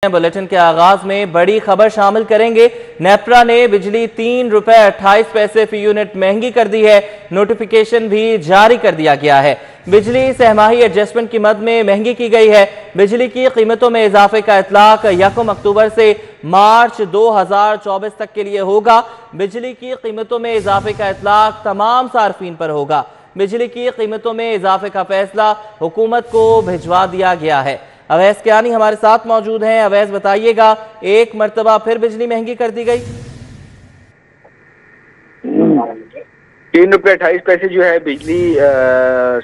Bulletin के आगाज में बड़ी खबर शामिल करेंगे। नेपरा ने बिजली 3 रुपए 28 पैसे फी यूनिट महंगी कर दी है। नोटिफिकेशन भी जारी कर दिया गया है। बिजली सहमाही एडजस्टमेंट की मद में महंगी की गई है। बिजली की कीमतों में इजाफे का इतलाक 1 अक्टूबर से मार्च 2024 तक के लिए होगा। बिजली की कीमतों में इजाफे का इतलाक तमाम सार्फिन पर होगा। बिजली की कीमतों में इजाफे का फैसला हुकूमत को भिजवा दिया गया है। अवैस कियानी हमारे साथ मौजूद हैं। अवैस, बताइएगा, एक मर्तबा फिर बिजली महंगी कर दी गई। 3 रुपये 28 पैसे जो है बिजली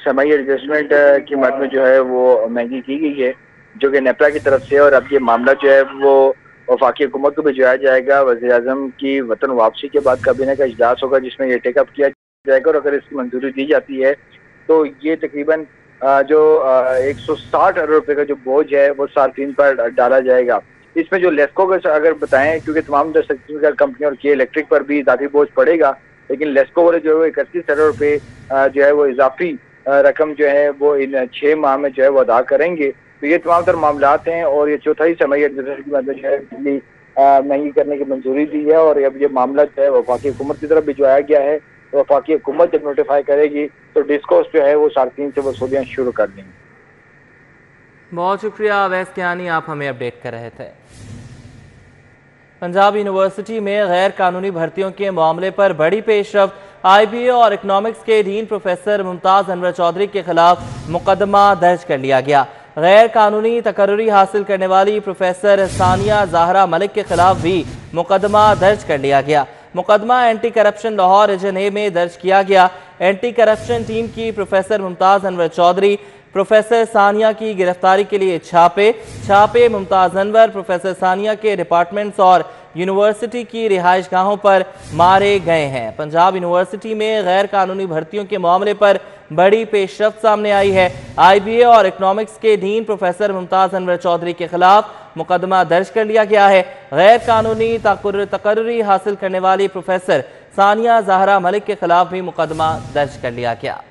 समाई एडजस्टमेंट की मद में जो है वो महंगी की गई है, जो कि नेपरा की तरफ से। और अब ये मामला जो है वो वफाकी हुकूमत को भिजवाया जाएगा। वज़ीर-ए-आज़म की वतन वापसी के बाद काबीना का इजलास होगा, जिसमें ये टेकअप किया जाएगा। और अगर इसकी मंजूरी दी जाती है तो ये तकरीबन जो 160 अरब रुपए का जो बोझ है वो सार्फिन पर डाला जाएगा। इसमें जो लेस्को का अगर बताएं, क्योंकि तमाम कंपनी और के इलेक्ट्रिक पर भी इजाफी बोझ पड़ेगा, लेकिन लेस्को वाले जो है 31 अरब रुपए जो है वो इजाफी रकम जो है वो इन 6 माह में जो है वो अदा करेंगे। तो ये तमाम तर मामलात हैं। और ये चौथाई समाई एडजस्टमेंट की मद में जो है बिजली महंगी करने की मंजूरी दी है। और अब ये मामला जो है वफाकी हुकूमत की तरफ भिजवाया गया है। वफाकी हुकूमत जब नोटिफाई करेगी तो डिस्कोस जो है वो सार्फिन से वसूलियाँ शुरू कर देंगे। बहुत शुक्रिया अवैस कियानी, आप हमें अपडेट कर रहे थे। पंजाब यूनिवर्सिटी में गैर कानूनी भर्तियों के मामले पर बड़ी पेशरफ्त। IBA और इकनॉमिक्स के डीन प्रोफेसर मुमताज अनवर चौधरी के खिलाफ मुकदमा दर्ज कर लिया गया। गैर कानूनी तकर्री हासिल करने वाली प्रोफेसर सानिया ज़हरा मलिक के खिलाफ भी मुकदमा दर्ज कर लिया गया। मुकदमा एंटी करप्शन लाहौर रीजन ए में दर्ज किया गया। एंटी करप्शन टीम की प्रोफेसर मुमताज अनवर चौधरी, प्रोफेसर सानिया की गिरफ्तारी के लिए छापे मुमताज अनवर, प्रोफेसर सानिया के डिपार्टमेंट्स और यूनिवर्सिटी की रिहाइश गाहों पर मारे गए हैं। पंजाब यूनिवर्सिटी में गैर कानूनी भर्तियों के मामले पर बड़ी पेशरफ्त सामने आई है। IBA और इकनॉमिक्स के डीन प्रोफेसर मुमताज अनवर चौधरी के खिलाफ मुकदमा दर्ज कर लिया गया है। गैर कानूनी तकर्री हासिल करने वाली प्रोफेसर सानिया ज़हरा मलिक के खिलाफ भी मुकदमा दर्ज कर लिया गया।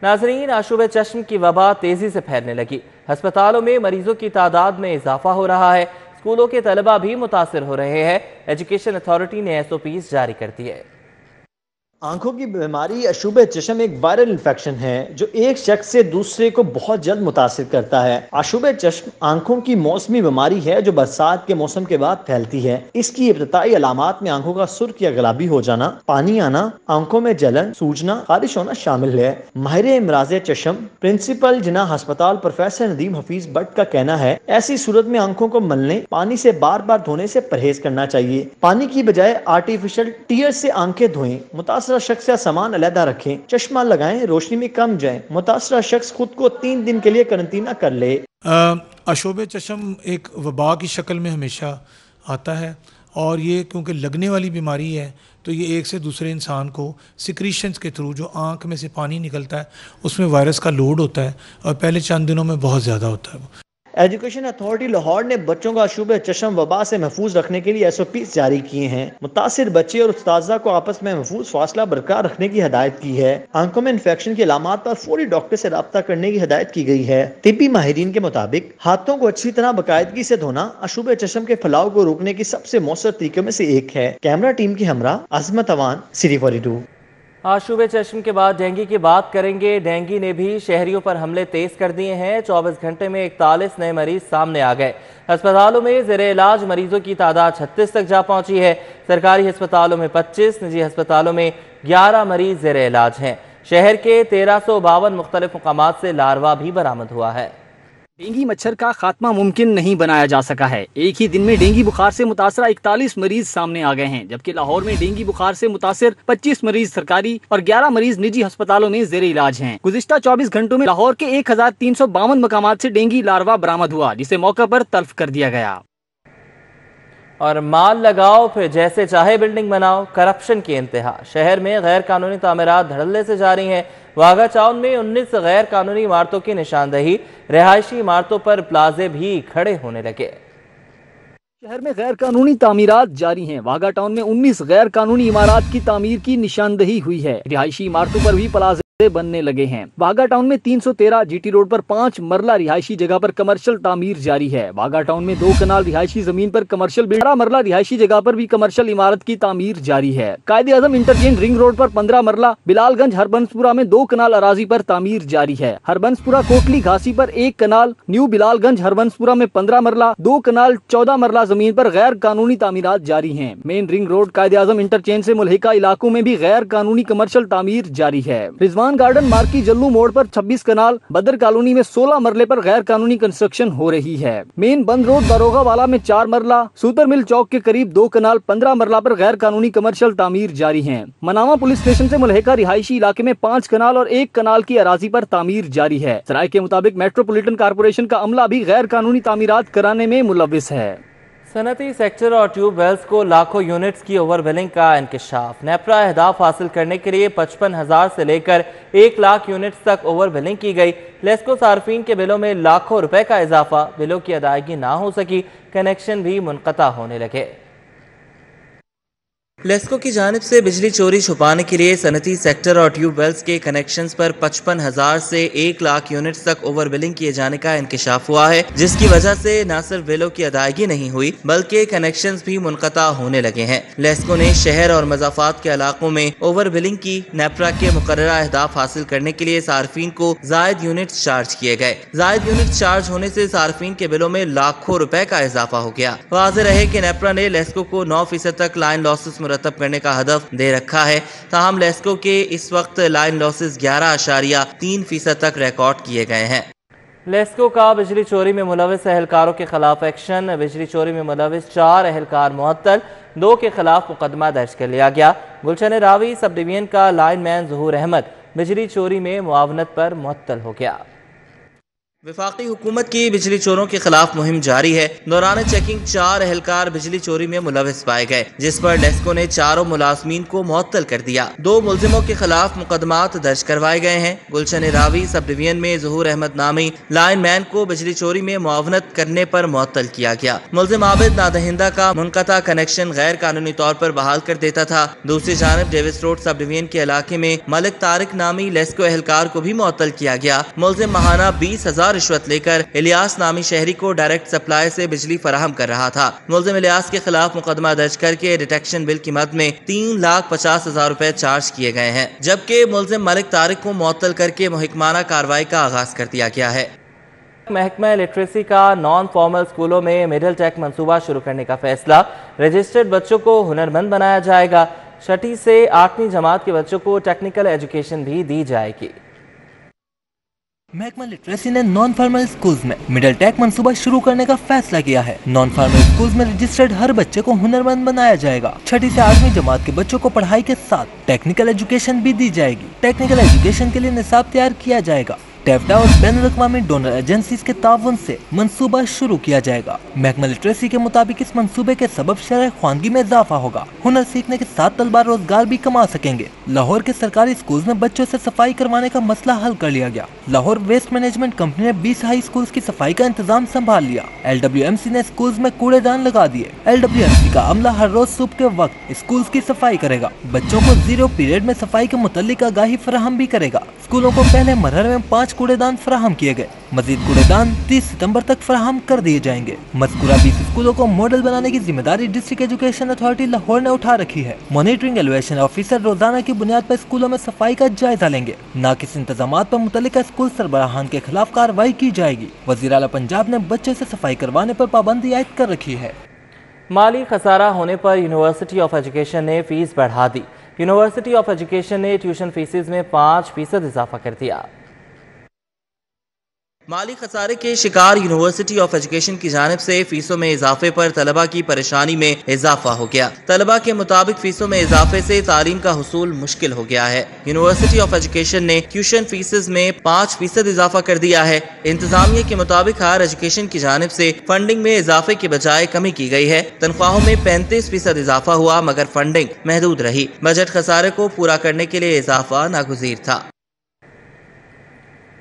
नाज़रीन, आशूब चश्म की वबा तेजी से फैलने लगी। अस्पतालों में मरीजों की तादाद में इजाफा हो रहा है। स्कूलों के तलबा भी मुतासिर हो रहे हैं। एजुकेशन अथॉरिटी ने SOPs जारी कर दी है। आंखों की बीमारी आशूब चश्म एक वायरल इन्फेक्शन है जो एक शख्स से दूसरे को बहुत जल्द मुतासिर करता है। आशूब चश्म आंखों की मौसमी बीमारी है जो बरसात के मौसम के बाद फैलती है। इसकी इब्तदाई अलामात में आंखों का सुर्ख या गुलाबी हो जाना, पानी आना, आंखों में जलन, सूजना, खारिश होना शामिल है। माहिर इमराज चश्म प्रिंसिपल जिना अस्पताल प्रोफेसर नदीम हफीज भट्ट का कहना है, ऐसी सूरत में आंखों को मलने, पानी से बार बार धोने से परहेज करना चाहिए। पानी की बजाय आर्टिफिशियल टीयर से आंखें धोएं। मुतासरा शख्स या सामान अलहदा रखें। चश्मा लगाएं, रोशनी में कम जाएं। मुतासरा शख्स खुद को 3 दिन के लिए करंटीना कर ले। आशूब चश्म एक वबा की शक्ल में हमेशा आता है और ये क्योंकि लगने वाली बीमारी है तो ये एक से दूसरे इंसान को सिक्रीशंस के थ्रू, जो आँख में से पानी निकलता है उसमें वायरस का लोड होता है और पहले चंद दिनों में बहुत ज़्यादा होता है। एजुकेशन अथॉरिटी लाहौर ने बच्चों का आशूब चश्म वबा से महफूज रखने के लिए SOPs जारी किए हैं। मुतासिर बच्चे और उस्ताज़ा को आपस में महफूज फासला बरकरार रखने की हिदायत की है। आंखों में इन्फेक्शन की अलामात पर फौरी डॉक्टर से रब्ता करने की हिदायत की गई है। तिब्बी माहिरीन के मुताबिक हाथों को अच्छी तरह बाकायदगी से धोना आशूब चश्म के फैलाव को रोकने की सबसे मौसर तरीकों में से एक है। कैमरा टीम की हमरा अजमत अवान, सिटी 42। आशूब चश्म के बाद डेंगू की बात करेंगे। डेंगू ने भी शहरियों पर हमले तेज कर दिए हैं। 24 घंटे में 41 नए मरीज सामने आ गए। अस्पतालों में ज़ेरे इलाज मरीजों की तादाद 36 तक जा पहुंची है। सरकारी अस्पतालों में 25, निजी अस्पतालों में 11 मरीज ज़ेरे इलाज हैं। शहर के 1352 मुख्तलिफ मकामात से लार्वा भी बरामद हुआ है। डेंगू मच्छर का खात्मा मुमकिन नहीं बनाया जा सका है। एक ही दिन में डेंगू बुखार से मुतासरा 41 मरीज सामने आ गए हैं, जबकि लाहौर में डेंगू बुखार से मुतासर 25 मरीज सरकारी और 11 मरीज निजी अस्पतालों में जेर इलाज हैं। गुज़िश्ता 24 घंटों में लाहौर के 1352 मकामात से डेंगू लार्वा बरामद हुआ, जिसे मौके पर तल्फ कर दिया गया। और माल लगाओ फिर जैसे चाहे बिल्डिंग बनाओ, करप्शन की इंतहा। शहर में गैर कानूनी तामीरात धड़ल्ले से जारी हैं। वाघा टाउन में 19 गैर कानूनी इमारतों की निशानदही, रिहायशी इमारतों पर प्लाजे भी खड़े होने लगे। शहर में गैर कानूनी तामीरात जारी हैं। वाघा टाउन में 19 गैर कानूनी इमारत की तामीर की निशानदही हुई है। रिहायशी इमारतों पर भी प्लाजे बनने लगे हैं। वाघा टाउन में 313 जीटी रोड पर 5 मरला रिहायशी जगह पर कमर्शियल तामीर जारी है। वाघा टाउन में 2 कनाल रिहायशी जमीन पर कमर्शियल 12 मरला रिहायशी जगह पर भी कमर्शियल इमारत की तामीर जारी है। कायदे आजम इंटरचेंज रिंग रोड पर 15 मरला, बिलालगंज हरबंसपुरा में 2 कनाल अराजी पर तामीर जारी है। हरबंसपुरा कोटली घासी पर 1 कनाल, न्यू बिलालगंज हरबंसपुरा में 15 मरला, 2 कनाल 14 मरला जमीन पर गैर कानूनी तामीरात जारी हैं। मेन रिंग रोड कायदे आजम इंटरचेंज से मुल्हिका इलाकों में भी गैर कानूनी कमर्शियल तामीर जारी है। रिजवान गार्डन मार्की जल्लू मोड़ पर 26 कनाल, बदर कॉलोनी में 16 मरले पर गैर कानूनी कंस्ट्रक्शन हो रही है। मेन बंद रोड दारोगा वाला में 4 मरला, सूतर मिल चौक के करीब 2 कनाल 15 मरला पर गैर कानूनी कमर्शियल तामीर जारी है। मनावा पुलिस स्टेशन से मुल्हिका रिहायशी इलाके में 5 कनाल और 1 कनाल की अराजी पर तामीर जारी है। सराय के मुताबिक मेट्रोपॉलिटन कारपोरेशन का अमला भी गैर कानूनी तामीरात कराने में मुलविस है। सनती सेक्टर और ट्यूब वेल्स को लाखों यूनिट्स की ओवरबिलिंग का इंकशाफ। नेपरा अहदाफ हासिल करने के लिए 55,000 से लेकर 1 लाख यूनिट्स तक ओवरबिलिंग की गई। लेस्को सार्फिन के बिलों में लाखों रुपए का इजाफा, बिलों की अदायगी ना हो सकी, कनेक्शन भी मुनक़ता होने लगे। लेस्को की जानिब से बिजली चोरी छुपाने के लिए सनती सेक्टर और ट्यूब वेल्स के कनेक्शंस पर 55,000 से 1 लाख यूनिट्स तक ओवर बिलिंग किए जाने का इंकशाफ हुआ है, जिसकी वजह से न सिर्फ बिलों की अदायगी नहीं हुई बल्कि कनेक्शंस भी मुनक़ता होने लगे हैं। लेस्को ने शहर और मज़ाफ़ात के इलाकों में ओवर बिलिंग की। नेपरा के मुकर्ररा अहदाफ हासिल करने के लिए सार्फिन को जायद यूनिट्स चार्ज किए गए। जायद यूनिट्स चार्ज होने से सार्फिन के बिलों में लाखों रुपए का इजाफा हो गया। वाज़ेह रहे कि नेपरा ने लेस्को को 9% तक लाइन लॉसेस मुरतब करने का हदफ दे रखा है। ताहम लेस्को के इस वक्त लाइन लॉसेस 11.3% तक रिकॉर्ड किए गए हैं। लेस्को का बिजली चोरी में मुलविस अहलकारों के खिलाफ एक्शन। बिजली चोरी में मुलविस 4 अहलकार मुअत्तल, 2 के खिलाफ मुकदमा दर्ज कर लिया गया। गुलशन रावी सब डिवीजन का लाइनमैन ज़हूर अहमद बिजली चोरी में मुआवनत पर मुअत्तल हो गया। वफाकी हुकूमत की बिजली चोरों के खिलाफ मुहिम जारी है। दौरान चेकिंग 4 अहलकार बिजली चोरी में मुलविस पाए गए, जिस पर लेस्को ने 4 मुलाजमीन को मुअत्तल कर दिया। 2 मुलजिमों के खिलाफ मुकदमात दर्ज करवाए गए हैं। गुलशन रावी सब डिवीजन में ज़हूर अहमद नामी लाइन मैन को बिजली चोरी में मुआवनत करने पर मुअत्तल किया गया। मुलजिम आबिद नादहिंदा का मुनक़ता कनेक्शन गैर कानूनी तौर पर बहाल कर देता था। दूसरी जानब डेविस रोड सब डिवीजन के इलाके में मलिक तारिक नामी लेस्को अहलकार को भी मुअत्तल किया गया। मुलजिम माहाना 20,000 रिश्वत लेकर इलियास नामी शहरी को डायरेक्ट सप्लाई से बिजली फराहम कर रहा था। मुलजिम इलियास के खिलाफ मुकदमा दर्ज करके डिटेक्शन बिल की मद में 3,50,000 रुपए चार्ज किए गए हैं, जबकि मुलजिम मलिक तारिक को मुअत्तल करके मुहिकमाना कार्रवाई का आगाज कर दिया गया है। महकमा लिटरेसी का नॉन फॉर्मल स्कूलों में मिडिल टेक मंसूबा शुरू करने का फैसला। रजिस्टर्ड बच्चों को हुनरमंद बनाया जाएगा। 6ठी से 8वीं जमात के बच्चों को टेक्निकल एजुकेशन भी दी जाएगी। महकमा लिटरेसी ने नॉन फॉर्मल स्कूल्स में मिडिल टेक मंसूबा शुरू करने का फैसला किया है। नॉन फॉर्मल स्कूल्स में रजिस्टर्ड हर बच्चे को हुनरमंद बनाया जाएगा। 6ठी से 8वीं जमात के बच्चों को पढ़ाई के साथ टेक्निकल एजुकेशन भी दी जाएगी। टेक्निकल एजुकेशन के लिए निसाब तैयार किया जाएगा। टेफ्टा और बैनुल-अक़वामी डोनर एजेंसीज के ताउन से मंसूबा शुरू किया जाएगा। महकमा लिटरेसी के मुताबिक इस मंसूबे के सबब शरह ख्वानगी में इजाफा होगा। हुनर सीखने के साथ तलबा रोजगार भी कमा सकेंगे। लाहौर के सरकारी स्कूल में बच्चों से सफाई करवाने का मसला हल कर लिया गया। लाहौर वेस्ट मैनेजमेंट कंपनी ने 20 हाई स्कूल की सफाई का इंतजाम संभाल लिया। LWMC ने स्कूल में कूड़ेदान लगा दिए। LWMC का अमला हर रोज सुबह के वक्त स्कूल की सफाई करेगा। बच्चों को 0 पीरियड में सफाई के मुतालिक आगाही फराहम भी करेगा। स्कूलों को पहले मरहले में 5 कूड़ेदान फराहम किए गए। मजीद कूड़ेदान 30 सितंबर तक फराहम कर दिए जाएंगे। मज़कूरा 20 स्कूलों को मॉडल बनाने की जिम्मेदारी डिस्ट्रिक्ट एजुकेशन अथॉरिटी लाहौर ने उठा रखी है। मॉनिटरिंग एलुएशन ऑफिसर रोजाना की बुनियाद पर स्कूलों में सफाई का जायजा लेंगे। नाकिस इंतजामात पर मुतल्लिका स्कूल सरबराहान के खिलाफ कार्रवाई की जाएगी। वज़ीर आला पंजाब ने बच्चों से सफाई करवाने पर पाबंदी आयद कर रखी है। माली खसारा होने पर यूनिवर्सिटी ऑफ एजुकेशन ने फीस बढ़ा दी। यूनिवर्सिटी ऑफ एजुकेशन ने ट्यूशन फीसेज में 5% इजाफा कर दिया। माली खसारे के शिकार यूनिवर्सिटी ऑफ एजुकेशन की जानिब से फीसों में इजाफे पर तलबा की परेशानी में इजाफा हो गया। तलबा के मुताबिक फीसों में इजाफे से तालीम का हुसूल मुश्किल हो गया है। यूनिवर्सिटी ऑफ एजुकेशन ने ट्यूशन फीसेज में 5% इजाफा कर दिया है। इंतजामिया के मुताबिक हायर एजुकेशन की जानिब से फंडिंग में इजाफे की बजाय कमी की गई है। तनख्वाहों में 35% इजाफा हुआ, मगर फंडिंग महदूद रही। बजट खसारे को पूरा करने के लिए इजाफा नागुज़ीर था।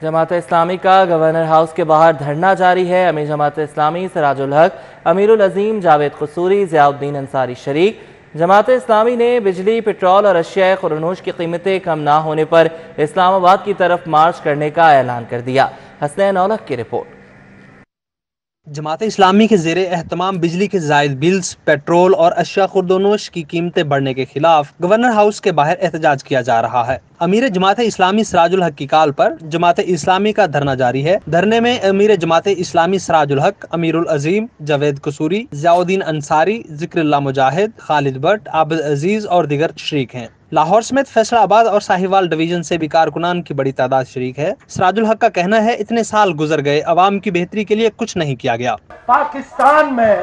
जमात इस्लामी का गवर्नर हाउस के बाहर धरना जारी है। अमीर जमात इस्लामी सिराजुल हक, अमीरुल अजीम जावेद कसूरी, ज़ियाउद्दीन अंसारी शरीक, جماعت اسلامی نے بجلی، پٹرول اور اشیاء خورنوش کی قیمتیں کم نہ ہونے پر اسلام آباد کی طرف مارچ کرنے کا اعلان کر دیا۔ حسنین اولک کی رپورٹ۔ جماعت اسلامی کے زیر اہتمام بجلی کے زائد بلز، پیٹرول اور اشیاء خوردونوش کی قیمتیں بڑھنے کے خلاف گورنر ہاؤس کے باہر احتجاج کیا جا رہا ہے۔ امیر جماعت اسلامی سراج الحق کی کال پر جماعت اسلامی کا دھرنا جاری ہے۔ دھرنے میں امیر جماعت اسلامی سراج الحق، امیر العظیم، جاوید قصوری، ضیاء الدین انصاری، ذکر اللہ مجاہد، خالد بٹ، عابد عزیز اور دیگر شریک ہیں۔ لاہور سمیت فیصل آباد اور ساہیوال ڈویژن سے بھی کارکنان کی بڑی تعداد شریک ہے۔ سراج الحق کا کہنا ہے اتنے سال گزر گئے، عوام کی بہتری کے لیے کچھ نہیں کیا گیا۔ پاکستان میں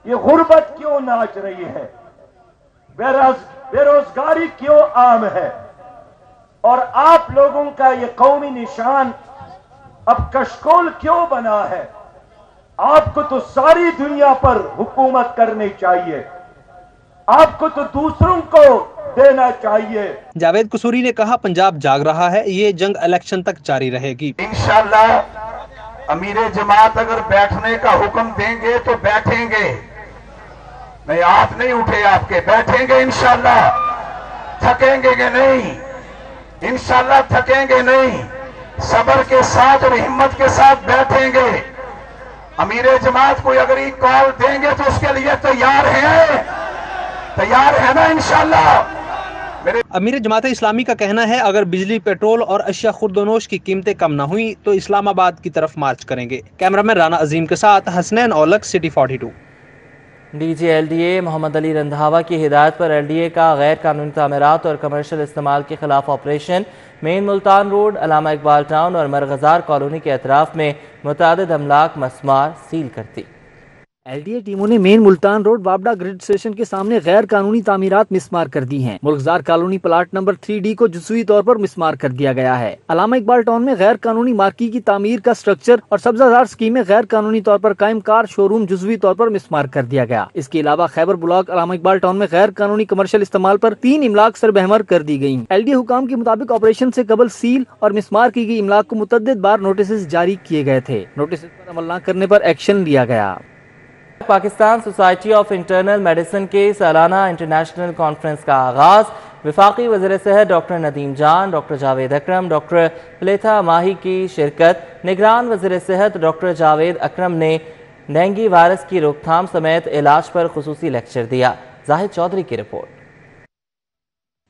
یہ غربت کیوں ناچ رہی ہے، بے روزگاری کیوں عام ہے، اور آپ لوگوں کا یہ قومی نشان اب کشکول کیوں بنا ہے؟ آپ کو تو ساری دنیا پر حکومت کرنی چاہیے، آپ کو تو دوسروں کو دینا چاہیے۔ جاوید قصوری نے کہا پنجاب جاگ رہا ہے، یہ جنگ الیکشن تک جاری رہے گی۔ انشاءاللہ امیر جماعت اگر بیٹھنے کا حکم دیں گے تو بیٹھیں گے، نہیں ہاتھ نہیں اٹھے آپ کے، بیٹھیں گے انشاءاللہ، تھکیں گے کہ نہیں؟ انشاءاللہ تھکیں گے نہیں، صبر کے ساتھ اور ہمت کے ساتھ بیٹھیں گے۔ امیر جماعت کو اگر ایک کال دیں گے تو اس کے لیے تیار ہے نا انشاءاللہ۔ امیر جماعت اسلامی کا کہنا ہے اگر بجلی، پیٹرول اور اشیاء خوردونوش کی قیمتیں کم نہ ہوئیں تو اسلام آباد کی طرف مارچ کریں گے۔ کیمرامین رانا عظیم کے ساتھ Hasnain Aulak, city 42۔ D G L D A Muhammad Ali Randhawa کی ہدایت پر ایل ڈی اے کا غیر قانونی تعمیرات اور کمرشل استعمال کے خلاف آپریشن مین ملتان روڈ، علامہ اقبال ٹاؤن اور مرغزار کالونی کے اطراف میں متعدد املاک مسمار سیل کرتی۔ ایل ڈی اے ٹیموں نے مین ملتان روڈ وابڈا گریڈ اسٹیشن کے سامنے غیر قانونی تعمیرات مسمار کر دی ہیں۔ مرغزار کالونی پلاٹ نمبر 3D کو جزوی طور پر مسمار کر دیا گیا ہے۔ علامہ اقبال ٹاؤن میں غیر قانونی مارکی کی تعمیر کا سٹرکچر اور سبزہ زار اسکیم میں غیر قانونی طور پر قائم کار شو روم جزوی طور پر مسمار کر دیا گیا۔ اس کے علاوہ خیبر بلاک علامہ اقبال ٹاؤن میں غیر قانونی کمرشل استعمال پر 3 املاک سربہمر کر دی گئی۔ ایل ڈی اے حکام کے مطابق آپریشن سے قبل سیل اور مسمار کی گئی املاک کو متعدد بار نوٹسز جاری کیے گئے تھے۔ نوٹسز پر عمل نہ کرنے پر ایکشن لیا گیا۔ Pakistan society of internal medicine کے سالانہ انٹرنیشنل کانفرنس کا آغاز وفاقی وزیر صحت ڈاکٹر ندیم جان، ڈاکٹر جاوید اکرم، ڈاکٹر پلیتھا ماہی کی شرکت۔ نگران وزیر صحت ڈاکٹر جاوید اکرم نے ڈینگی وائرس کی روک تھام سمیت علاج پر خصوصی لیکچر دیا۔ زاہد چودھری کی report.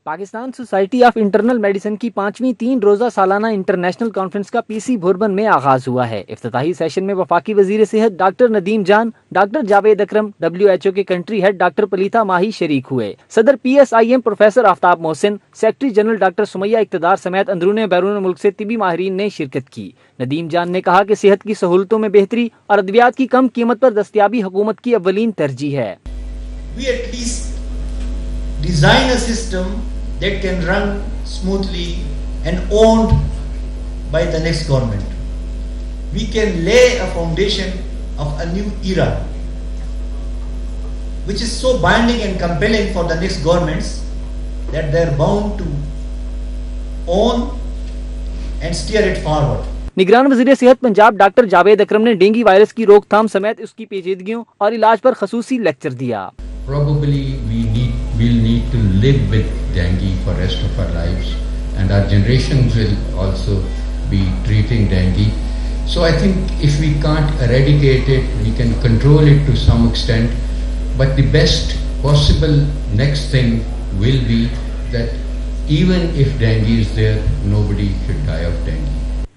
Pakistan society of internal medicine کی 5ویں 3 روزہ سالانہ انٹرنیشنل کانفرنس کا پی سی بھوربن میں آغاز ہوا ہے۔ افتتاحی سیشن میں وفاقی وزیر صحت doctor Nadeem Jan, doctor Javed Akram, WHO کے country head doctor Palitha Mahi شریک ہوئے۔ صدر PSIM professor Aftab Mohsin, secretary general doctor Sumaiya Iqtidar سمیت اندرون بیرون ملک سے طبی ماہرین نے شرکت کی۔ ندیم جان نے کہا کہ صحت کی سہولتوں میں بہتری اور ادویات کی کم قیمت پر دستیابی حکومت کی اولین ترجیح ہے۔ We at least design a system that can run smoothly and owned by the next government. We can lay a foundation of a new era which is so binding and compelling for the next governments that they are bound to own and steer it forward. نگران وزیر صحت Punjab doctor Javed اکرم نے dengue virus کی روک تھام سمیت اس کی پیچیدگیوں اور علاج پر خصوصی لیکچر دیا۔ Probably we'll need to live with dengue for rest of our lives, and our generations will also be treating dengue. So I think if we can't eradicate it, we can control it to some extent, but the best possible next thing will be that even if dengue is there, nobody should die of dengue.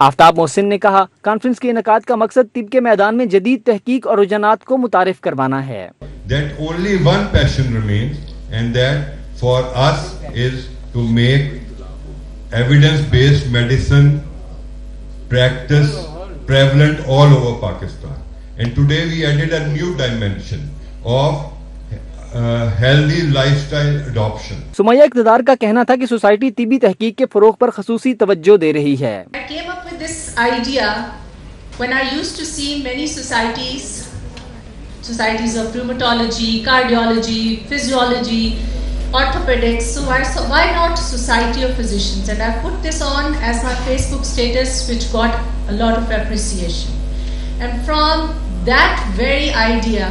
آفتاب محسن نے کہا conference کے انعقاد کا مقصد طب کے میدان میں جدید تحقیق اور رجحانات کو متعارف کروانا ہے۔ That only one passion remains, and that for us is to make evidence-based medicine practice prevalent all over Pakistan. And today we added a new dimension of healthy lifestyle adoption. Sumaiya اقتدار کا کہنا تھا کہ سوسائٹی طبی تحقیق کے فروغ پر خصوصی توجہ دے رہی ہے۔ I came up with this idea when I used to see many societies of rheumatology, cardiology, physiology, orthopedics. So why not Society of Physicians? And I put this on as my Facebook status, which got a lot of appreciation. And from that very idea,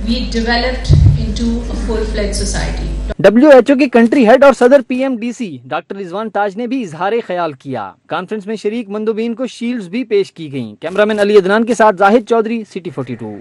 we developed in into a full-fledged society. WHO के country head और सदर PMDC doctor Rizwan ताज ने भी इजहार ख्याल किया। Conference में शरीक मंदोबीन को शील्ड्स भी पेश की गईं। कैमरामैन अली अदनान के साथ जाहिद चौधरी, सिटी 42।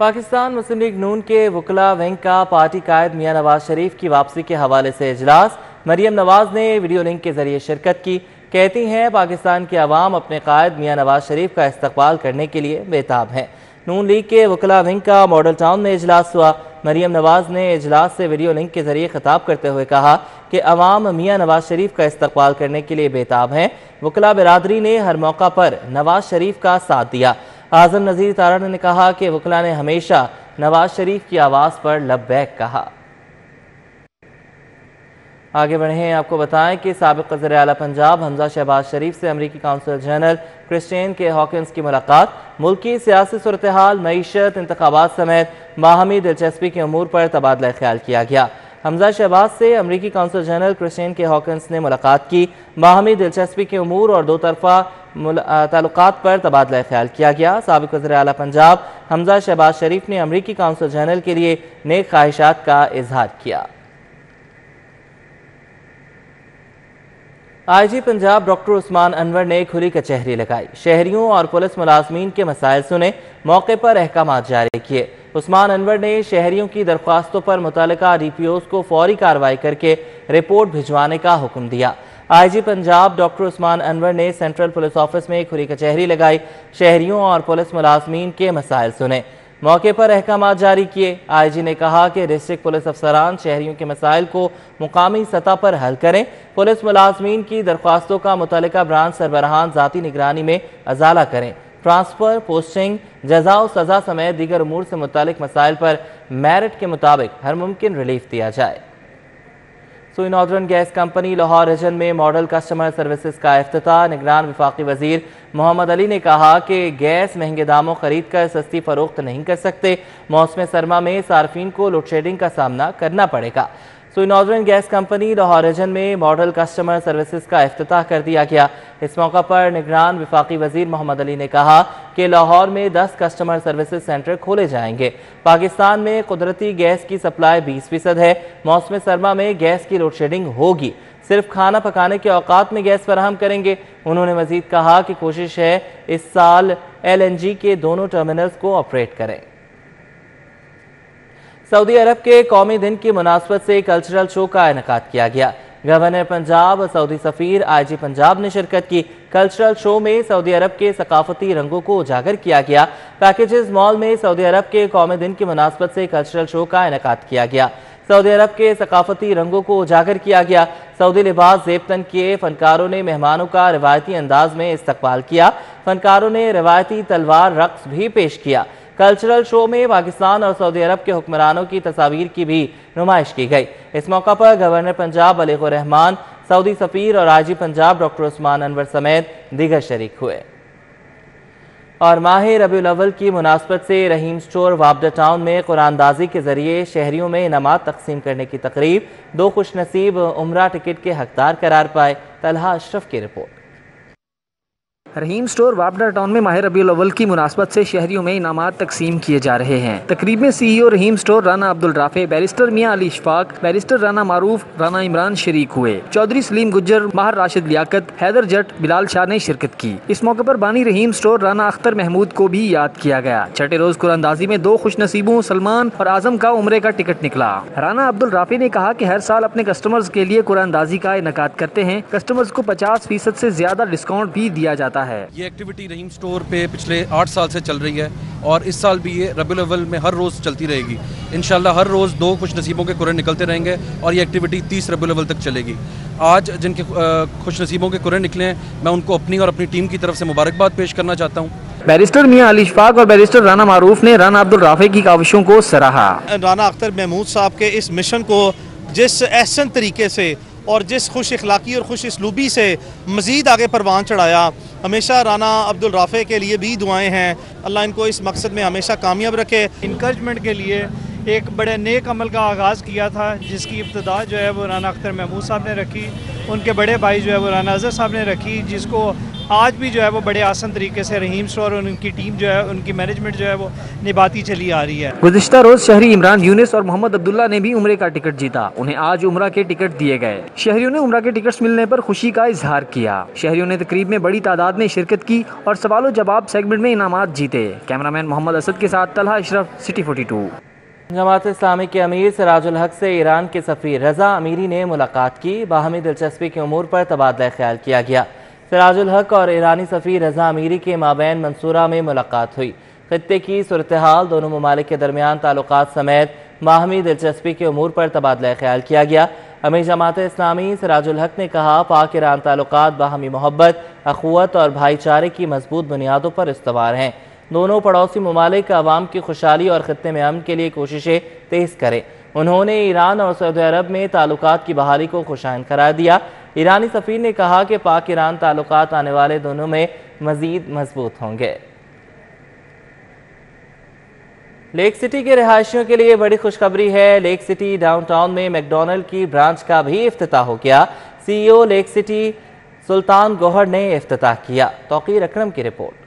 पाकिस्तान मुस्लिम लीग नून के वकला विंग का पार्टी कायद मियां नवाज शरीफ की वापसी के हवाले से इजलास। मरियम नवाज ने वीडियो लिंक के जरिए शिरकत की। कहती हैं पाकिस्तान के अवाम अपने कायद मियां नवाज शरीफ का इस्तकबाल करने के लिए बेताब हैं। नून लीग के वकला विंग का मॉडल टाउन में इजलास हुआ। मरियम नवाज ने इजलास से वीडियो लिंक के जरिए खिताब करते हुए कहा कि अवाम मियां नवाज शरीफ का इस्तकबाल करने के लिए बेताब हैं। वकला बिरादरी ने हर मौका पर नवाज शरीफ का साथ दिया। आज़म नज़ीर तारा ने कहा कि वकला ने हमेशा नवाज शरीफ की आवाज़ पर लब्बैक कहा। आगे बढ़े हैं, आपको बताएं कि साबिक़ वज़ीर आला पंजाब हमजा शहबाज शरीफ से अमरीकी काउंसिल जनरल क्रिस्टियन के हॉकिंस की मुलाकात। मुल्क की सियासी सूरत हाल, मईशत, इंतखाबात समेत बाहमी दिलचस्पी के अमूर पर तबादला ख्याल किया गया। हमजा शहबाज से अमरीकी काउंसिल जनरल क्रिस्टियन के हॉकिंस ने मुलाकात की। बाहमी दिलचस्पी के अमूर और दो तरफा ताल्लुकात पर तबादला ख्याल किया गया। साबिक़ वज़ीर आला पंजाब हमजा शहबाज शरीफ ने अमरीकी काउंसिल जनरल के लिए नेक ख्वाहिशात का इजहार किया। IG पंजाब डॉक्टर उस्मान अनवर ने खुली कचहरी लगाई। शहरियों और पुलिस मुलाजमीन के मसाइल सुने, मौके पर अहकाम जारी किए। उस्मान अनवर ने शहरियों की दरख्वास्तों पर मुतल्लिका DPOs को फौरी कार्रवाई करके रिपोर्ट भिजवाने का हुक्म दिया। IG पंजाब डॉक्टर उस्मान अनवर ने सेंट्रल पुलिस ऑफिस में खुली कचहरी लगाई। शहरियों और पुलिस मुलाजमीन के मसाइल सुने, मौके पर अहकाम जारी किए। IG ने कहा कि डिस्ट्रिक्ट पुलिस अफसरान शहरियों के मसाइल को मुकामी सतह पर हल करें। पुलिस मुलाजमीन की दरख्वास्तों का मुतल्लिका ब्रांच सरबराहान ज़ाती निगरानी में अजाला करें। ट्रांसफ़र, पोस्टिंग, जज़ा और सज़ा समेत दीगर उमूर से मुतालिक मसाइल पर मेरिट के मुताबिक हर मुमकिन रिलीफ दिया जाए। Sui northern gas company Lahore region में मॉडल कस्टमर सर्विसेज का इफ्तिताह। निगरान वफाकी वजीर मोहम्मद अली ने कहा कि गैस महंगे दामों खरीद कर सस्ती फरोख्त नहीं कर सकते। मौसम सरमा में सार्फिन को लोड शेडिंग का सामना करना पड़ेगा। Sui northern gas company Lahore region में मॉडल कस्टमर सर्विसेज का इफ्तिताह कर दिया गया। इस मौका पर निगरान वफाकी वजीर मोहम्मद अली ने कहा कि लाहौर में 10 कस्टमर सर्विसेज सेंटर खोले जाएंगे। पाकिस्तान में कुदरती गैस की सप्लाई 20% है। मौसम सरमा में गैस की लोड शेडिंग होगी, सिर्फ खाना पकाने के औकात में गैस फराहम करेंगे। उन्होंने मजीद कहा कि कोशिश है इस साल LNG के दोनों टर्मिनल्स को ऑपरेट करें। सऊदी अरब के कौमी दिन की मुनासबत से कल्चरल शो का इनेकाद किया गया। गवर्नर पंजाब, सऊदी सफीर, IG पंजाब ने शिरकत की। कल्चरल शो में सऊदी अरब के सकाफती रंगों को उजागर किया गया। पैकेजेस मॉल में सऊदी अरब के कौमी दिन की मुनासबत से कल्चरल शो का इनेकाद किया गया। सऊदी अरब के सकाफती रंगों को उजागर किया गया। सऊदी लिबास ज़ेबतन किए फनकारों ने मेहमानों का रिवायती अंदाज में इस्तकबाल किया। फनकारों ने रिवायती तलवार रक्स भी पेश किया। कल्चरल शो में पाकिस्तान और सऊदी अरब के हुक्मरानों की तस्वीर की भी नुमाइश की गई। इस मौका पर गवर्नर पंजाब बलीगुर रहमान, सऊदी सफीर और IG पंजाब डॉक्टर उस्मान अनवर समेत दीगर शरीक हुए। और माह रबीउल अव्वल की मुनासबत से रहीम स्टोर वाबडा टाउन में कुरानदाजी के जरिए शहरियों में इनामात तकसीम करने की तकरीब। 2 खुशनसीब उम्रा टिकट के हकदार करार पाए। तलहा अशरफ की रिपोर्ट। रहीम स्टोर वापडा टाउन में माह रबीउल अव्वल की मुनासबत से शहरियों में इनामात तकसीम किए जा रहे हैं। तकरीब में CEO Rahim store Rana Abdul Rafay, barrister Mian Ali Ishfaq, barrister Rana Maroof, Rana Imran शरीक हुए। चौधरी सलीम गुज्जर, माहर राशिद लियाकत, हैदर जट, बिलाल शाह ने शिरकत की। इस मौके पर बानी रहीम स्टोर राना अख्तर महमूद को भी याद किया गया। छठे रोज कुरानदाजी में 2 खुशनसीबों सलमान और आजम का उम्रे का टिकट निकला। राना अब्दुल राफे ने कहा कि हर साल अपने कस्टमर्स के लिए कुरानदाजी का इनेकाद करते हैं। कस्टमर्स को 50% से ज्यादा डिस्काउंट भी दिया जाता है। ये एक्टिविटी रहीम स्टोर पे पिछले 8 साल से चल रही है और इस साल भी ये रबीउल अव्वल में हर रोज़ चलती रहेगी। इंशाल्लाह हर रोज़ 2 खुश नसीबों के कुरान निकलते रहेंगे और ये एक्टिविटी 30 रबीउल अव्वल तक चलेगी। आज जिनके खुश नसीबों के कुरान निकले हैं, मैं उनको अपनी और अपनी टीम की तरफ से मुबारकबाद पेश करना चाहता हूँ। बैरिस्टर मियां अली इशफाक और बैरिस्टर राना मारूफ ने राना अब्दुल राफे की काविशों को सराहा। राना अख्तर महमूद साहब के इस मिशन को जिस एहसन तरीके से और जिस खुश इखलाकी और खुश इसलूबी से मज़ीद आगे परवान चढ़ाया, हमेशा राना अब्दुल राफ़े के लिए भी दुआएं हैं। अल्लाह इनको इस मकसद में हमेशा कामयाब रखे। इनकरेजमेंट के लिए एक बड़े नेक अमल का आगाज़ किया था, जिसकी इब्तिदा जो है वो राना अख्तर महमूद साहब ने रखी, उनके बड़े भाई जो है वो राना अज़हर साहब ने रखी, जिसको آج بھی جو ہے وہ بڑے آسان طریقے سے رحیم اسٹور اور ان کی ٹیم جو ہے ان کی مینجمنٹ جو ہے وہ نبھاتی چلی آ رہی ہے۔ گزشتہ روز شہری عمران یونس اور محمد عبداللہ نے بھی عمرے کا ٹکٹ جیتا، انہیں آج عمرہ کے ٹکٹ دیے گئے۔ شہریوں نے عمرہ کے ٹکٹس ملنے پر خوشی کا اظہار کیا۔ شہریوں نے تقریب میں بڑی تعداد میں شرکت کی اور سوال و جواب سیگمنٹ میں انعامات جیتے۔ کیمرامین محمد اسد کے ساتھ طلحہ اشرف، سٹی 42۔ جماعت اسلامی کے امیر سراج الحق سے ایران کے سفیر رضا امیری نے ملاقات کی، باہمی دلچسپی کے امور پر تبادلہ خیال کیا گیا۔ سراج الحق اور ایرانی سفیر رضا امیری کے مابین منصورہ میں ملاقات ہوئی۔ خطے کی صورتحال، دونوں ممالک کے درمیان تعلقات سمیت باہمی دلچسپی کے امور پر تبادلہ خیال کیا گیا۔ امیر جماعت اسلامی سراج الحق نے کہا، پاک ایران تعلقات باہمی محبت، اخوت اور بھائی چارے کی مضبوط بنیادوں پر استوار ہیں۔ دونوں پڑوسی ممالک عوام کی خوشحالی اور خطے میں امن کے لیے کوششیں تیز کریں۔ انہوں نے ایران اور سعودی عرب میں تعلقات کی بحالی کو خوشائن قرار دیا۔ ایرانی سفیر نے کہا کہ پاک ایران تعلقات آنے والے دنوں میں مزید مضبوط ہوں گے۔ لیک سٹی کے رہائشیوں کے لیے بڑی خوشخبری ہے، لیک سٹی ڈاؤن ٹاؤن میں میک ڈونلڈ کی برانچ کا بھی افتتاح ہو گیا۔ سی ای او لیک سٹی سلطان گوہر نے افتتاح کیا۔ توقیر اکرم کی رپورٹ۔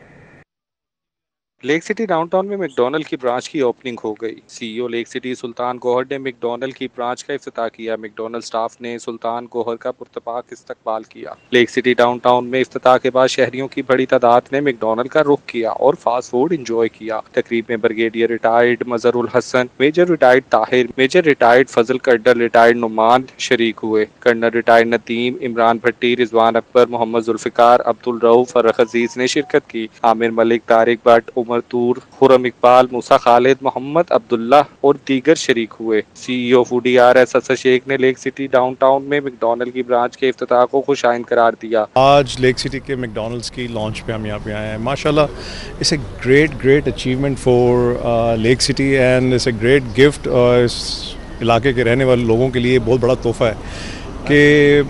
لیک سٹی ڈاؤن ٹاؤن میں میک ڈونلڈ کی برانچ کی اوپننگ ہو گئی۔ سی ای او لیک سٹی سلطان گوہر نے میک ڈونلڈ کی برانچ کا افتتاح کیا۔ میک ڈونلڈ سٹاف نے سلطان گوہر کا پرتپاک استقبال کیا۔ لیک سٹی ڈاؤن ٹاؤن میں افتتاح کے بعد شہریوں کی بڑی تعداد نے میک ڈونلڈ کا رخ کیا اور فاسٹ فوڈ انجوائے کیا۔ تقریب میں brigadier retired Mazhar ul-Hassan, major retired Tahir, major retired Fazal, colonel retired Noman شریک ہوئے۔ کرنل ریٹائرڈ ندیم، عمران بھٹی، رضوان اکبر، محمد ذوالفقار، عبدالرؤف، فرخ عزیز نے شرکت کی۔ عامر ملک، طارق بٹ، عمر طور، خرم اقبال، موسیٰ خالد، محمد عبداللہ اور دیگر شریک ہوئے۔ C E O foodie R S Asad Sheikh نے لیک سٹی ڈاؤن ٹاؤن میں میک ڈونلڈ کی برانچ کے افتتاح کو خوشائن قرار دیا۔ آج لیک سٹی کے میک ڈونلڈز کی لانچ پہ ہم یہاں پہ آئے ہیں۔ ماشاءاللہ it's a great achievement for Lake City and it's a great gift اس علاقے کے رہنے والے لوگوں کے لیے بہت بڑا تحفہ ہے کہ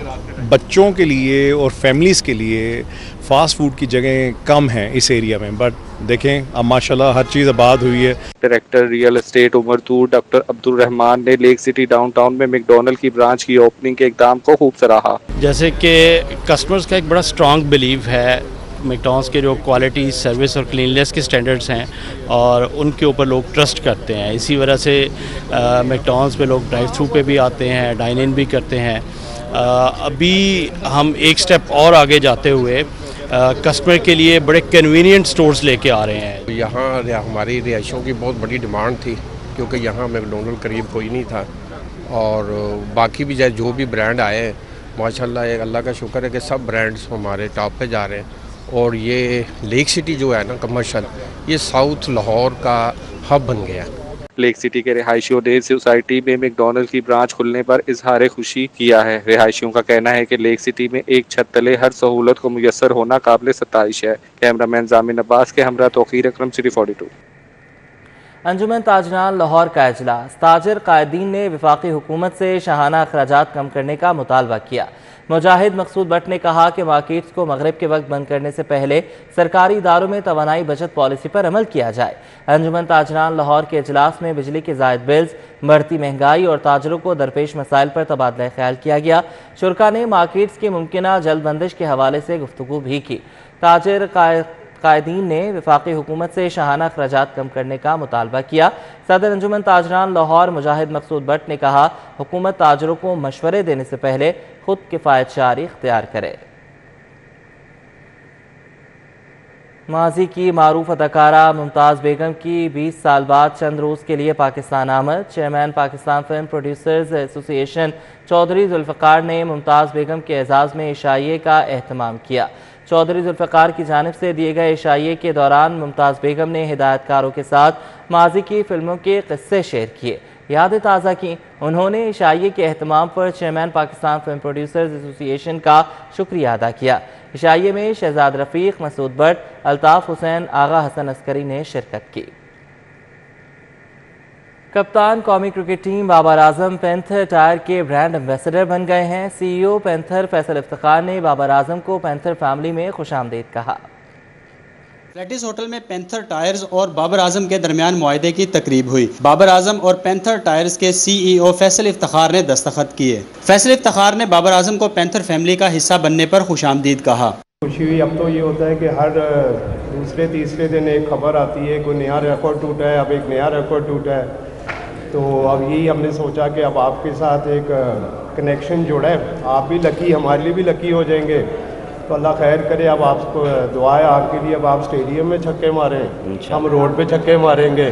بچوں کے لیے اور فیملیز کے لیے فاسٹ فوڈ کی جگہیں کم ہیں اس ایریا میں، بٹ دیکھیں اب ماشاءاللہ ہر چیز آباد ہوئی ہے۔ ڈائریکٹر ریئل اسٹیٹ عمر طور ڈاکٹر عبد الرحمان نے لیک سٹی ڈاؤن ٹاؤن میں میک ڈونلڈ کی برانچ کی اوپننگ کے اقدام کو خوب سراہا۔ جیسے کہ کسٹمرز کا ایک بڑا اسٹرانگ بلیو ہے میک ڈونلڈس کے جو کوالٹی، سروس اور کلینلیس کے سٹینڈرڈز ہیں اور ان کے اوپر لوگ ٹرسٹ کرتے ہیں، اسی وجہ سے میک ڈونلڈس پہ لوگ ڈرائیو تھرو پہ بھی آتے ہیں، ڈائن ان بھی کرتے ہیں۔ ابھی ہم ایک سٹیپ اور آگے جاتے ہوئے کسٹمر کے لیے بڑے کنوینئنٹ سٹورز لے کے آ رہے ہیں۔ یہاں ہماری رہائشیوں کی بہت بڑی ڈیمانڈ تھی کیونکہ یہاں میک ڈونلڈ قریب کوئی نہیں تھا، اور باقی بھی جو بھی برانڈ آئے ہیں ماشاءاللہ اللہ کا شکر ہے کہ سب برانڈز ہمارے ٹاپ پہ جا رہے ہیں، اور یہ لیک سٹی جو ہے نا کمرشل، یہ ساؤتھ لاہور کا ہب بن گیا۔ لیک سٹی کے رہائشیوں نے سوسائٹی میں میک ڈونلڈ کی برانچ کھلنے پر اظہار خوشی کیا ہے۔ رہائشیوں کا کہنا ہے کہ لیک سٹی میں ایک چھت تلے ہر سہولت کو میسر ہونا قابل ستائش ہے۔ کیمرامین زامن عباس کے ہمراہ توقیر اکرم، سٹی 42۔ انجمن تاجران لاہور کا اجلاس، تاجر قائدین نے وفاقی حکومت سے شاہانہ اخراجات کم کرنے کا مطالبہ کیا۔ مجاہد مقصود بٹ نے کہا کہ مارکیٹس کو مغرب کے وقت بند کرنے سے پہلے سرکاری اداروں میں توانائی بچت پالیسی پر عمل کیا جائے۔ انجمن تاجران لاہور کے اجلاس میں بجلی کے زائد بلز، بڑھتی مہنگائی اور تاجروں کو درپیش مسائل پر تبادلہ خیال کیا گیا۔ شرکا نے مارکیٹس کی ممکنہ جلد بندش کے حوالے سے گفتگو بھی کی۔ تاجر قائدین نے وفاقی حکومت سے شاہانہ اخراجات کم کرنے کا مطالبہ کیا۔ صدر انجمن تاجران لاہور مجاہد مقصود بٹ نے کہا، حکومت تاجروں کو مشورے دینے سے پہلے خود کفایت شعاری اختیار کرے۔ ماضی کی معروف اداکارہ ممتاز بیگم کی 20 سال بعد چند روز کے لیے پاکستان آمد۔ چیئرمین پاکستان فلم پروڈیوسرز ایسوسی ایشن چودھری ذوالفقار نے ممتاز بیگم کے اعزاز میں عشائیے کا اہتمام کیا۔ چودھری ذوالفقار کی جانب سے دیے گئے عشائیے کے دوران ممتاز بیگم نے ہدایت کاروں کے ساتھ ماضی کی فلموں کے قصے شیئر کیے، یادیں تازہ کی۔ انہوں نے عشائیے کے اہتمام پر چیئرمین پاکستان فلم پروڈیوسرز ایسوسی ایشن کا شکریہ ادا کیا۔ عشائیے میں شہزاد رفیق، مسعود بٹ، الطاف حسین، آغا حسن عسکری نے شرکت کی۔ کپتان قومی cricket team Babar Azam panther tyre کے برانڈ ایمبیسڈر بن گئے ہیں۔ سی ای او پینتھر فیصل افتخار نے بابر اعظم کو پینتھر فیملی میں خوش آمدید کہا۔ فلیٹس ہوٹل میں پینتھر ٹائرز اور بابر اعظم کے درمیان معاہدے کی تقریب ہوئی۔ بابر اعظم اور پینتھر ٹائرز کے سی ای او فیصل افتخار نے دستخط کیے۔ فیصل افتخار نے بابر اعظم کو پینتھر فیملی کا حصہ بننے پر خوش آمدید کہا۔ خوشی ہوئی. اب تو یہ ہوتا ہے کہ ہر دوسرے تیسرے دن ایک خبر آتی ہے کوئی نیا ریکارڈ ٹوٹا ہے, اب ایک نیا ریکارڈ ٹوٹا ہے. تو اب یہی ہم نے سوچا کہ اب آپ کے ساتھ ایک کنیکشن جوڑا ہے, آپ بھی لکی, ہمارے لیے بھی لکی ہو جائیں گے. تو اللہ خیر کرے. اب آپ کو دعا ہے آپ کے لیے, اب آپ اسٹیڈیم میں چھکے ماریں, ہم روڈ پہ چھکے ماریں گے.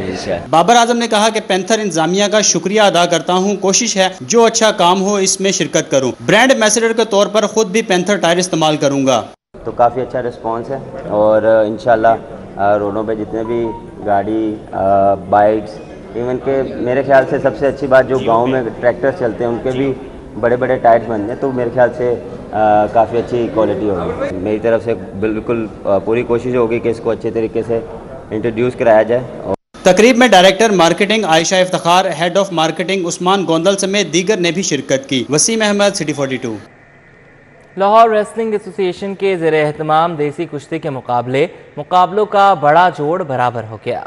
بابر اعظم نے کہا کہ پینتھر انتظامیہ کا شکریہ ادا کرتا ہوں, کوشش ہے جو اچھا کام ہو اس میں شرکت کروں. برانڈ ایمبیسڈر کے طور پر خود بھی پینتھر ٹائر استعمال کروں گا. تو کافی اچھا رسپانس ہے اور انشاءاللہ روڈوں پہ جتنے بھی گاڑی, بائکس, ایون کہ میرے خیال سے سب سے اچھی بات جو گاؤں میں ٹریکٹر چلتے ہیں ان کے بھی بڑے بڑے ٹائرز بن ہیں, تو میرے خیال سے کافی اچھی کوالٹی ہوگی. میری طرف سے بالکل پوری کوشش ہوگی کہ اس کو اچھے طریقے سے انٹروڈیوس کرایا جائے. تقریب میں director marketing Ayesha Iftikhar, head of marketing Usman Gondal سمیت دیگر نے بھی شرکت کی. Waseem Ahmed, city 42. Lahore wrestling association کے زیر اہتمام دیسی کشتی کے مقابلوں کا بڑا جوڑ برابر ہو گیا.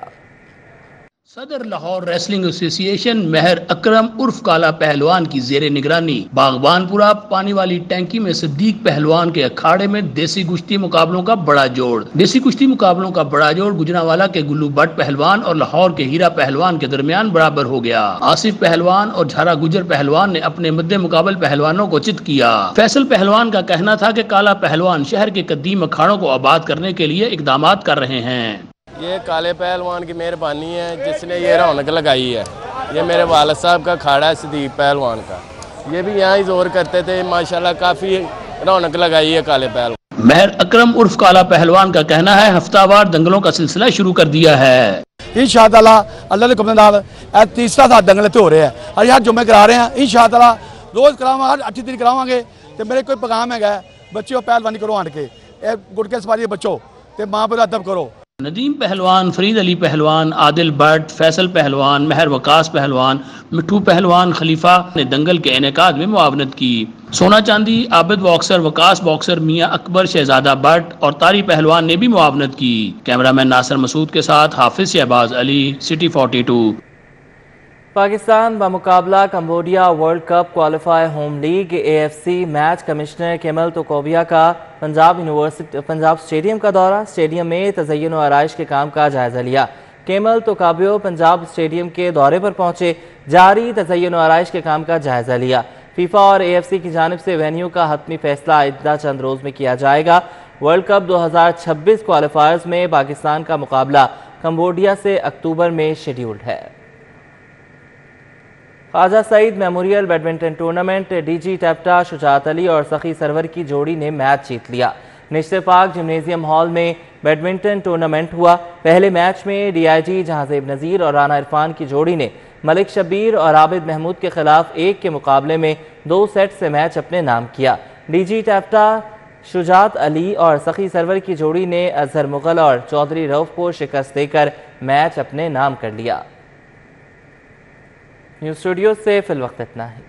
صدر لاہور ریسلنگ ایسوسی ایشن مہر اکرم عرف کالا پہلوان کی زیر نگرانی باغبان پورا پانی والی ٹینکی میں صدیق پہلوان کے اکھاڑے میں دیسی کشتی مقابلوں کا بڑا جوڑ. دیسی کشتی مقابلوں کا بڑا جوڑ گجرانوالہ کے گلو بٹ پہلوان اور لاہور کے ہیرا پہلوان کے درمیان برابر ہو گیا. آصف پہلوان اور جھارا گجر پہلوان نے اپنے مد مقابل پہلوانوں کو چت کیا. فیصل پہلوان کا کہنا تھا کہ کالا پہلوان شہر کے قدیم اکھاڑوں کو آباد کرنے کے لیے اقدامات کر رہے ہیں. یہ کالے پہلوان کی مہربانی ہے جس نے یہ رونق لگائی ہے. یہ میرے والد صاحب کا کھاڑا ہے صدیق پہلوان کا, یہ بھی یہاں ہی زور کرتے تھے. ماشاءاللہ کافی رونق لگائی ہے کالے پہلوان. مہر اکرم عرف کالا پہلوان کا کہنا ہے ہفتہ وار دنگلوں کا سلسلہ شروع کر دیا ہے. انشاءاللہ اللہ کے حکم نال تیسرا سال دنگل ہو رہے ہیں, ہر یار جمعے کرا رہے ہیں. انشاءاللہ روز کراواں, ہر 8 دن کراواں گے. تو میرے کوئی پیغام ہے بچوں پہلوانی کرو, آن کے گٹکے سواری بچو تے ماں پر ادب کرو. ندیم پہلوان, فرید علی پہلوان, عادل بٹ, فیصل پہلوان, مہر وقاص پہلوان, مٹھو پہلوان, خلیفہ نے دنگل کے انعقاد میں معاونت کی. سونا چاندی, عابد باکسر, وقاص باکسر, میاں اکبر, شہزادہ بٹ اور طاری پہلوان نے بھی معاونت کی. کیمرامین ناصر مسعود کے ساتھ حافظ شہباز علی, سٹی 42. پاکستان بمقابلہ Cambodia World Cup qualify home leg AFC match commissioner کیمل توکوبیا کا پنجاب اسٹیڈیم کا دورہ. اسٹیڈیم میں تزئین و آرائش کے کام کا جائزہ لیا. کیمل توکوبیا پنجاب اسٹیڈیم کے دورے پر پہنچے, جاری تزئین و آرائش کے کام کا جائزہ لیا. فیفا اور AFC کی جانب سے وینیو کا حتمی فیصلہ آئندہ چند روز میں کیا جائے گا. ورلڈ کپ 2026 کوالیفائرز میں پاکستان کا مقابلہ کمبوڈیا سے اکتوبر میں شیڈیولڈ ہے. خواجہ سعید میموریل بیڈمنٹن ٹورنامنٹ, DG ٹیپٹا, شجاعت علی اور سخی سرور کی جوڑی نے میچ جیت لیا. نشتر پاک جمنیزیم ہال میں بیڈمنٹن ٹورنامنٹ ہوا. پہلے میچ میں DIG جہانزیب نذیر اور رانا عرفان کی جوڑی نے ملک شبیر اور عابد محمود کے خلاف 1 کے مقابلے میں 2 سیٹ سے میچ اپنے نام کیا. DG ٹیپٹا, شجاعت علی اور سخی سرور کی جوڑی نے اظہر مغل اور چودھری رؤف کو شکست دے کر میچ اپنے نام کر لیا. نیوز اسٹوڈیو سے فی الوقت اتنا ہے.